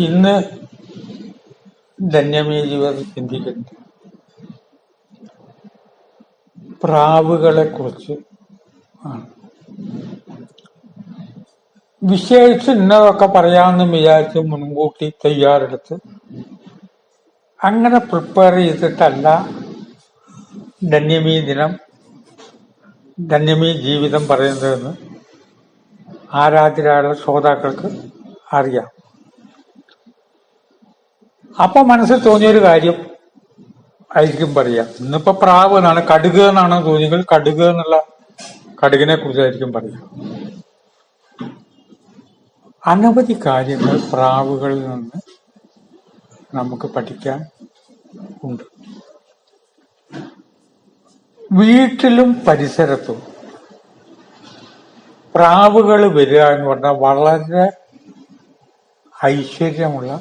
ഇന്ന് ധന്യമേ ജീവിതം ചിന്തിക്കുന്നത് പ്രാവുകളെ കുറിച്ച് ആണ്. വിശേഷിച്ച് ഇന്നതൊക്കെ പറയാമെന്ന് വിചാരിച്ച് മുൻകൂട്ടി തയ്യാറെടുത്ത് അങ്ങനെ പ്രിപ്പയർ ചെയ്തിട്ടല്ല ധന്യമീ ദിനം, ധന്യമീ ജീവിതം പറയുന്നതെന്ന് ആരാധനയുള്ള ശ്രോതാക്കൾക്ക് അറിയാം. അപ്പൊ മനസ്സിൽ തോന്നിയൊരു കാര്യം ആയിരിക്കും പറയാം. ഇന്നിപ്പോ പ്രാവ് എന്നാണ്, കടുക് എന്നാണ് തോന്നിയെങ്കിൽ കടുക് എന്നുള്ള കടുകിനെ കുറിച്ചായിരിക്കും പറയാം. അനവധി കാര്യങ്ങൾ പ്രാവുകളിൽ നിന്ന് നമുക്ക് പഠിക്കാൻ ഉണ്ട്. വീട്ടിലും പരിസരത്തും പ്രാവുകൾ വരിക എന്ന് പറഞ്ഞാൽ വളരെ ഐശ്വര്യമുള്ള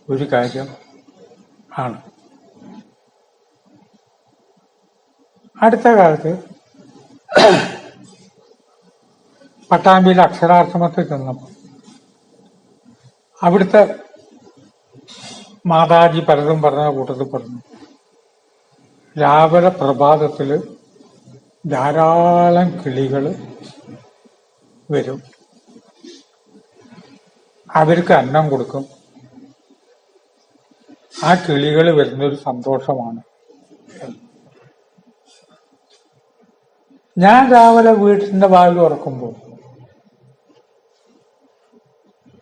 ഒരു കാര്യം ആണ്. അടുത്ത കാലത്ത് പട്ടാമ്പിയിൽ അക്ഷരാശ്രമത്തിൽ ചെന്നപ്പോൾ അവിടുത്തെ മാതാജി പലതും പറഞ്ഞ കൂട്ടത്തിൽ പറഞ്ഞു, രാവിലെ പ്രഭാതത്തില് ധാരാളം കിളികൾ വരും, അവർക്ക് അന്നം കൊടുക്കും, ആ കിളികൾ വരുന്നൊരു സന്തോഷമാണ്. ഞാൻ രാവിലെ വീട്ടിന്റെ വാതിൽ തുറക്കുമ്പോൾ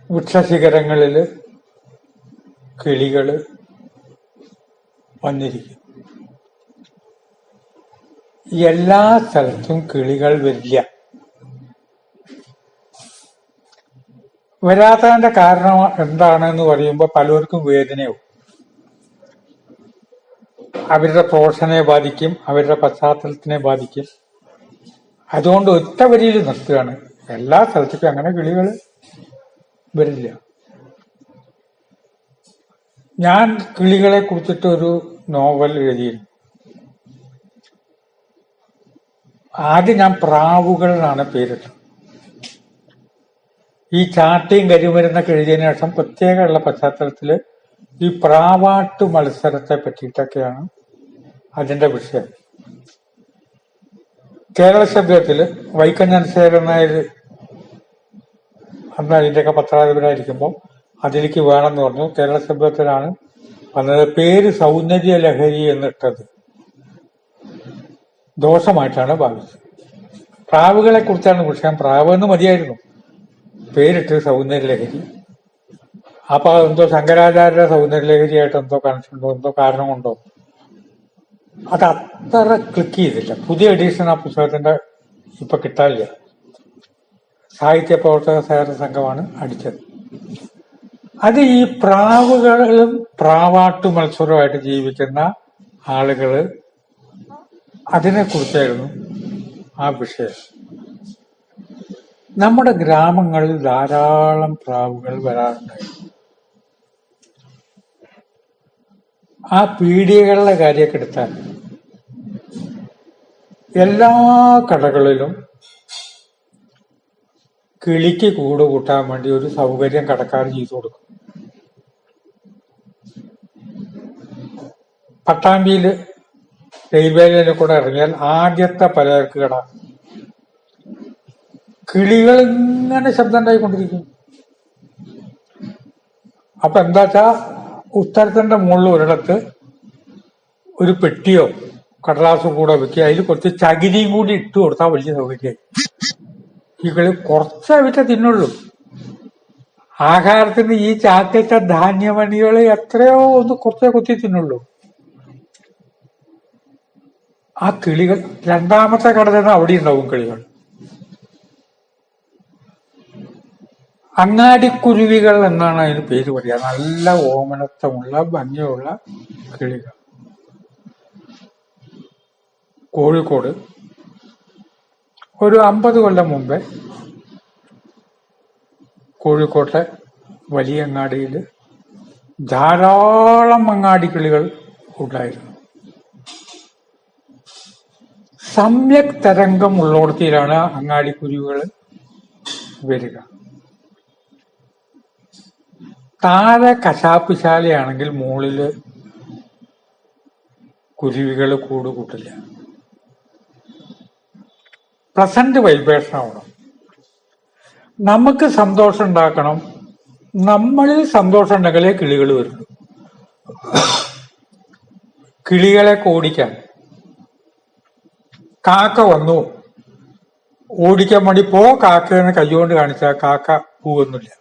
വൃക്ഷശിഖരങ്ങളില് കിളികള് വന്നിരിക്കും. എല്ലാ സ്ഥലത്തും കിളികൾ വരില്ല. വരാത്തതിന്റെ കാരണം എന്താണെന്ന് പറയുമ്പോൾ പലർക്കും വേദനയാവും. അവരുടെ പ്രൊഫഷനെ ബാധിക്കും, അവരുടെ പശ്ചാത്തലത്തിനെ ബാധിക്കും. അതുകൊണ്ട് ഒറ്റ വരിയിൽ നിർത്തുകയാണ്, എല്ലാ സ്ഥലത്തേക്കും അങ്ങനെ കിളികൾ വരില്ല. ഞാൻ കിളികളെ കുറിച്ചിട്ട് ഒരു നോവൽ എഴുതിയിരുന്നു. ആദ്യം ഞാൻ പ്രാവുകൾ എന്നാണ് പേരിട്ടത്. ഈ ചാട്ടയും കരിമരുന്നൊക്കെ എഴുതിയതിനു ശേഷം പ്രത്യേകമുള്ള പശ്ചാത്തലത്തില് ഈ പ്രാവാട്ടു മത്സരത്തെ പറ്റിയിട്ടൊക്കെയാണ് അതിന്റെ വിഷയം. കേരള ശബ്ദത്തില് വൈക്കം ചന്ദ്രശേഖരൻ നായർ അന്ന് അതിന്റെയൊക്കെ പത്രാധിപരായിരിക്കുമ്പോൾ അതിലേക്ക് വേണമെന്ന് പറഞ്ഞു. കേരള ശബ്ദത്തിലാണ് വന്നത്. പേര് സൗന്ദര്യ ലഹരി എന്നിട്ടത് ദോഷമായിട്ടാണ് ഭാവിച്ചത്. പ്രാവുകളെ കുറിച്ചാണ് വിഷയം. പ്രാവ് എന്ന് മതിയായിരുന്നു, പേരിട്ട് സൗന്ദര്യ ലഹരി. അപ്പൊ എന്തോ ശങ്കരാചാര്യ സൗന്ദര്യ ലഹരിയായിട്ട് എന്തോ കണക്ഷൻ ഉണ്ടോ, എന്തോ കാരണം കൊണ്ടോ അത് അത്ര ക്ലിക്ക് ചെയ്തില്ല. പുതിയ എഡീഷൻ ആ പുസ്തകത്തിന്റെ ഇപ്പൊ കിട്ടാനില്ല. സാഹിത്യ പ്രവർത്തക സഹകരണ സംഘമാണ് അടിച്ചത്. അത് ഈ പ്രാവുകളും പ്രാവാട്ടു മത്സരമായിട്ട് ജീവിക്കുന്ന ആളുകള് അതിനെ കുറിച്ചായിരുന്നു ആ വിഷയം. നമ്മുടെ ഗ്രാമങ്ങളിൽ ധാരാളം പ്രാവുകൾ വരാറുണ്ടായിരുന്നു. ആ പീടികകളുടെ കാര്യമൊക്കെ എടുത്താൽ എല്ലാ കടകളിലും കിളിക്ക് കൂട് കൂട്ടാൻ വേണ്ടി ഒരു സൗകര്യം കടക്കാർ ചെയ്തു കൊടുക്കും. പട്ടാമ്പിയില് റെയിൽവേ ലൈനിൽ കൂടെ ഇറങ്ങിയാൽ ആദ്യത്തെ പലചരക്ക് കട കിളികൾ ഇങ്ങനെ ശബ്ദം ഉണ്ടായിക്കൊണ്ടിരിക്കും. അപ്പൊ എന്താച്ചാ ഉത്തരത്തിന്റെ മുകളിൽ ഒരിടത്ത് ഒരു പെട്ടിയോ കടലാസോ കൂടെ വെക്കുക, അതിൽ കുറച്ച് ചകിരിയും കൂടി ഇട്ട് കൊടുത്താൽ വലിയ സൗകര്യമായി. ഈ കിളി കുറച്ചേ വിറ്റ തിന്നുള്ളൂ. ആഹാരത്തിന് ഈ ചാക്കിട്ട ധാന്യമണികൾ എത്രയോ ഒന്ന് കുറച്ചേ കുത്തി തിന്നുള്ളൂ. ആ കിളികൾ രണ്ടാമത്തെ കട തന്നെ അവിടെ ഉണ്ടാവും കിളികൾ. അങ്ങാടിക്കുരുവികൾ എന്നാണ് അതിന് പേര് പറയുക. നല്ല ഓമനത്വമുള്ള ഭംഗിയുള്ള കിളികൾ. കോഴിക്കോട് ഒരു 50 കൊല്ലം മുമ്പേ കോഴിക്കോട്ടെ വലിയ അങ്ങാടിയിൽ ധാരാളം അങ്ങാടിക്കിളികൾ ഉണ്ടായിരുന്നു. സമ്യക് തരംഗം ഉള്ളിടത്തിലാണ് അങ്ങാടിക്കുരുവികൾ വരിക. താഴെ കശാപ്പുശാലയാണെങ്കിൽ മുകളില് കുരുവികൾ കൂട് കൂട്ടില്ല. പ്ലസന്റ് വൈബ്രേഷൻ ആവണം. നമുക്ക് സന്തോഷം ഉണ്ടാക്കണം. നമ്മളിൽ സന്തോഷം ഉണ്ടെങ്കിലേ കിളികൾ വരുള്ളൂ. കിളികളെ ഓടിക്കാൻ കാക്ക വന്നു, ഓടിക്കാൻ വേണ്ടി കാക്കയെന്ന് കൈകൊണ്ട് കാണിച്ചാൽ കാക്ക പോവൊന്നുമില്ല.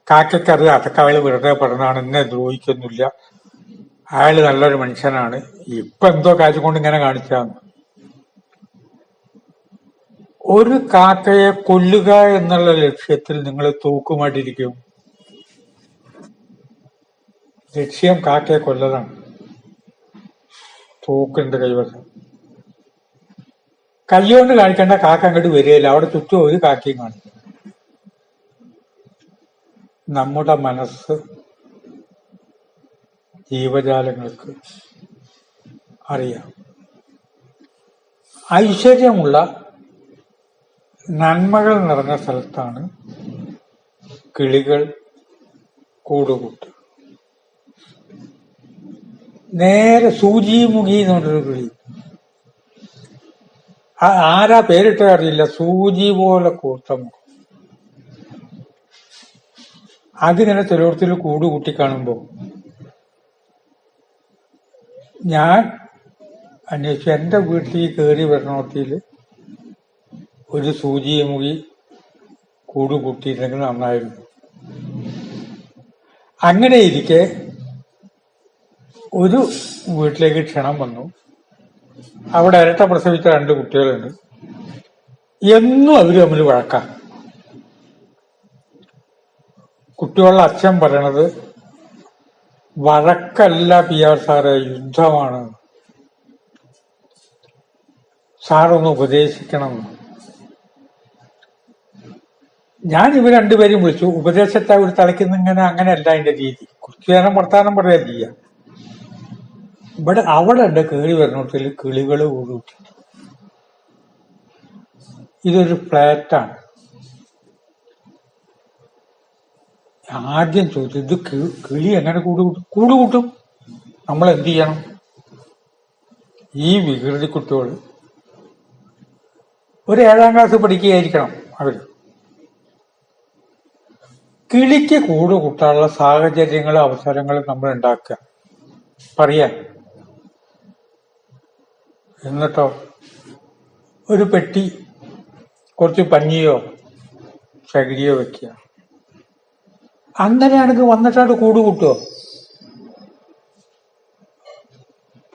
കാക്കയ്ക്കറിയാം അതൊക്കെ വെറുതെ പറഞ്ഞാണ്, എന്നെ ദ്രോഹിക്കൊന്നുമില്ല, അയാള് നല്ലൊരു മനുഷ്യനാണ്, ഇപ്പൊ എന്തോ കാര്യം കൊണ്ട് ഇങ്ങനെ കാണിച്ചാന്ന്. ഒരു കാക്കയെ കൊല്ലുക എന്നുള്ള ലക്ഷ്യത്തിൽ നിങ്ങൾ തൂക്കുമായിട്ടിരിക്കും. ലക്ഷ്യം കാക്കയെ കൊല്ലതാണ്. തൂക്കുണ്ട് കൈവശം. കൈകൊണ്ട് കാണിക്കേണ്ട, കാക്ക അങ്ങോട്ട് വരികയില്ല, അവിടെ ചുറ്റും ഒരു കാക്കയും കാണിക്കും. നമ്മുടെ മനസ്സ് ജീവജാലങ്ങൾക്ക് അറിയാം. ഐശ്വര്യമുള്ള നന്മകൾ നിറഞ്ഞ സ്ഥലത്താണ് കിളികൾ കൂടുകൂട്ടുക. നേരെ സൂചിമുഖി എന്ന് പറഞ്ഞൊരു കിളി, ആരാ പേരിട്ട അറിയില്ല, സൂചി പോലെ കൂർത്ത മുഖം. അതിങ്ങനെ ചിലയിടത്തിൽ കൂടുകൂട്ടി കാണുമ്പോ ഞാൻ അന്വേഷിച്ചു, എന്റെ വീട്ടിൽ കയറി വരണോത്തില് ഒരു സൂചിമുഖി കൂടുകൂട്ടിയിരുന്നെങ്കിൽ നന്നായിരുന്നു. അങ്ങനെ ഇരിക്കെ ഒരു വീട്ടിലേക്ക് ക്ഷണം വന്നു. അവിടെ ഇരട്ട പ്രസവിച്ച 2 കുട്ടികളുണ്ട്. എന്നും അവര് തമ്മിൽ വഴക്കാം. കുട്ടികളുടെ അച്ഛൻ പറയണത്, വഴക്കല്ല PR സാറേ, യുദ്ധമാണ്, സാറൊന്ന് ഉപദേശിക്കണം. ഞാൻ ഇവർ 2 പേരും വിളിച്ചു. ഉപദേശത്തെ ഒരു തലയ്ക്കുന്ന ഇങ്ങനെ അങ്ങനെയല്ല അതിന്റെ രീതി. കുറച്ചു നേരം വർത്താനം പറയാ ചെയ്യാം. അവിടെ ഉണ്ട് കയറി വരുന്നതിൽ കിളികൾ കൂടി. ഇതൊരു ഫ്ലാറ്റാണ്. ആദ്യം ചോദിച്ചു, ഇത് കിളി എങ്ങനെ കൂടുകൂട്ടും? നമ്മൾ എന്ത് ചെയ്യണം? ഈ വികൃതി കുട്ടികൾ ഒരു 7ാം ക്ലാസ് പഠിക്കുകയായിരിക്കണം അവര്. കിളിക്ക് കൂട് കൂട്ടാനുള്ള സാഹചര്യങ്ങളും അവസരങ്ങളും നമ്മൾ ഉണ്ടാക്കുക, പറയാ. എന്നിട്ടോ ഒരു പെട്ടി, കുറച്ച് പഞ്ഞിയോ ചകിരിയോ വെക്കുക. അങ്ങനെയാണെങ്കിൽ വന്നിട്ടാണ് കൂട് കൂട്ടുമോ?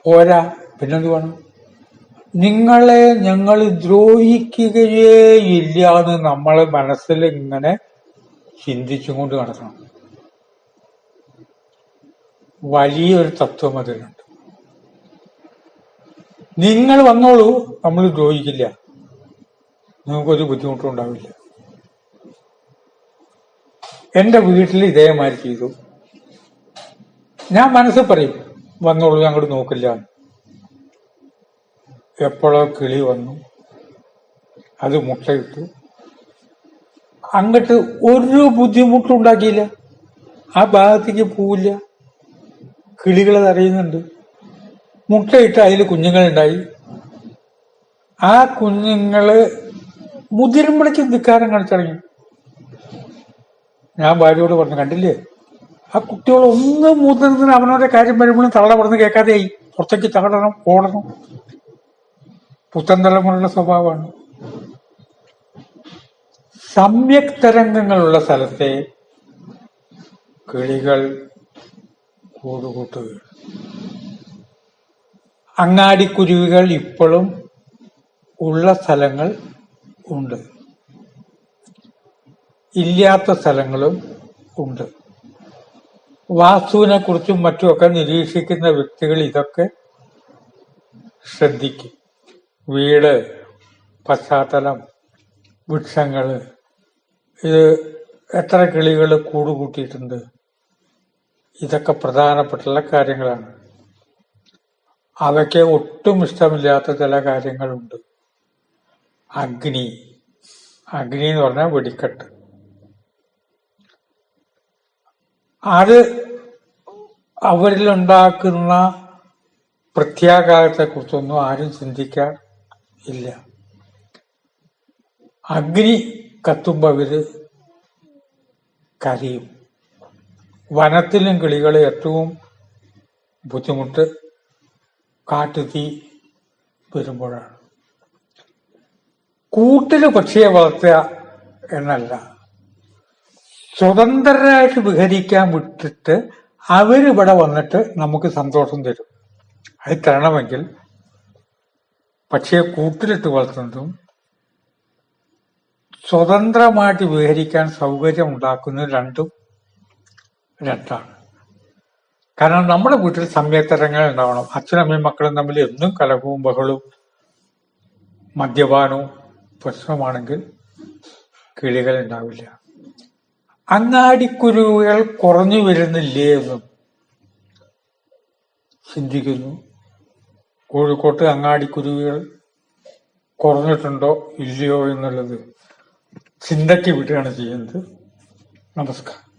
പോരാ, പിന്നെന്ത് വേണം? നിങ്ങളെ ഞങ്ങൾ ദ്രോഹിക്കുകയേ ഇല്ല എന്ന് നമ്മളെ മനസ്സിൽ ഇങ്ങനെ ചിന്തിച്ചും കൊണ്ട് നടക്കണം. വലിയൊരു തത്വം അതിലുണ്ട്. നിങ്ങൾ വന്നോളൂ, നമ്മൾ ദ്രോഹിക്കില്ല, നിങ്ങൾക്കൊരു ബുദ്ധിമുട്ടും ഉണ്ടാവില്ല. എന്റെ വീട്ടിൽ ഇതേമാതിരി ചെയ്തു. ഞാൻ മനസ്സിൽ പറയും, വന്നോളൂ, ഞങ്ങൾ നോക്കില്ല. എപ്പോഴോ കിളി വന്നു, അത് മുട്ടയിട്ടു. അങ്ങോട്ട് ഒരു ബുദ്ധിമുട്ടും ഉണ്ടാക്കിയില്ല, ആ ഭാഗത്തേക്ക് പോവില്ല. കിളികളത് അറിയുന്നുണ്ട്. മുട്ടയിട്ട് അതിൽ കുഞ്ഞുങ്ങളുണ്ടായി. ആ കുഞ്ഞുങ്ങള് മുതിരുമ്പോഴേക്കും ധിക്കാരം കാണിച്ചിറങ്ങി. ഞാൻ ഭാര്യയോട് പറഞ്ഞു, കണ്ടില്ലേ, ആ കുട്ടികൾ ഒന്ന് മുതിർന്നതിന് അവനവന്റെ കാര്യം വരുമ്പോഴും തള്ള പറഞ്ഞ് കേൾക്കാതെയായി. പുറത്തേക്ക് ചാടണം, ഓടണം. പുത്തൻ തലമുറയുടെ സ്വഭാവമാണ്. സമ്യക് തരംഗങ്ങളുള്ള സ്ഥലത്തെ കിളികൾ കൂടുകൂട്ടുക. അങ്ങാടിക്കുരുവികൾ ഇപ്പോഴും ഉള്ള സ്ഥലങ്ങൾ ഉണ്ട്, ഇല്ലാത്ത സ്ഥലങ്ങളും ഉണ്ട്. വാസ്തുവിനെ കുറിച്ചും മറ്റുമൊക്കെ നിരീക്ഷിക്കുന്ന വ്യക്തികൾ ഇതൊക്കെ ശ്രദ്ധിക്കും. വീട്, പശ്ചാത്തലം, വൃക്ഷങ്ങള്, ഇത് എത്ര കിളികൾ കൂടുകൂട്ടിയിട്ടുണ്ട്, ഇതൊക്കെ പ്രധാനപ്പെട്ടുള്ള കാര്യങ്ങളാണ്. അവയ്ക്ക് ഒട്ടും ഇഷ്ടമില്ലാത്ത ചില കാര്യങ്ങളുണ്ട്. അഗ്നി എന്ന് പറഞ്ഞാൽ വെടിക്കെട്ട്. അത് അവരിലുണ്ടാക്കുന്ന പ്രത്യാഘാതത്തെക്കുറിച്ചൊന്നും ആരും ചിന്തിക്കാൻ ഇല്ല. അഗ്നി കത്തുമ്പോൾ അവര് കരയും. വനത്തിലും കിളികളെ ഏറ്റവും ബുദ്ധിമുട്ട് കാട്ടുതീ വരുമ്പോഴാണ്. കൂട്ടില് പക്ഷിയെ വളർത്തുക എന്നല്ല, സ്വതന്ത്രരായിട്ട് വിഹരിക്കാൻ വിട്ടിട്ട് അവരിവിടെ വന്നിട്ട് നമുക്ക് സന്തോഷം തരും. അത് തരണമെങ്കിൽ പക്ഷിയെ കൂട്ടിലിട്ട് വളർത്തുന്നതും സ്വതന്ത്രമായിട്ട് വിഹരിക്കാൻ സൗകര്യം ഉണ്ടാക്കുന്നത് രണ്ടും രണ്ടാണ്. കാരണം നമ്മുടെ വീട്ടിൽ സമയത്തരങ്ങൾ ഉണ്ടാവണം. അച്ഛനമ്മയും മക്കളും തമ്മിൽ എന്നും കലഹവും ബഹളവും മദ്യപാനവും പ്രശ്നമാണെങ്കിൽ കിളികൾ ഉണ്ടാവില്ല. അങ്ങാടിക്കുരുവികൾ കുറഞ്ഞു വരുന്നില്ലേ എന്നും ചിന്തിക്കുന്നു. കോഴിക്കോട്ട് അങ്ങാടിക്കുരുവികൾ കുറഞ്ഞിട്ടുണ്ടോ ഇല്ലയോ എന്നുള്ളത് ചിന്തയ്ക്ക് വിടുകയാണ് ചെയ്യുന്നത്. നമസ്കാരം.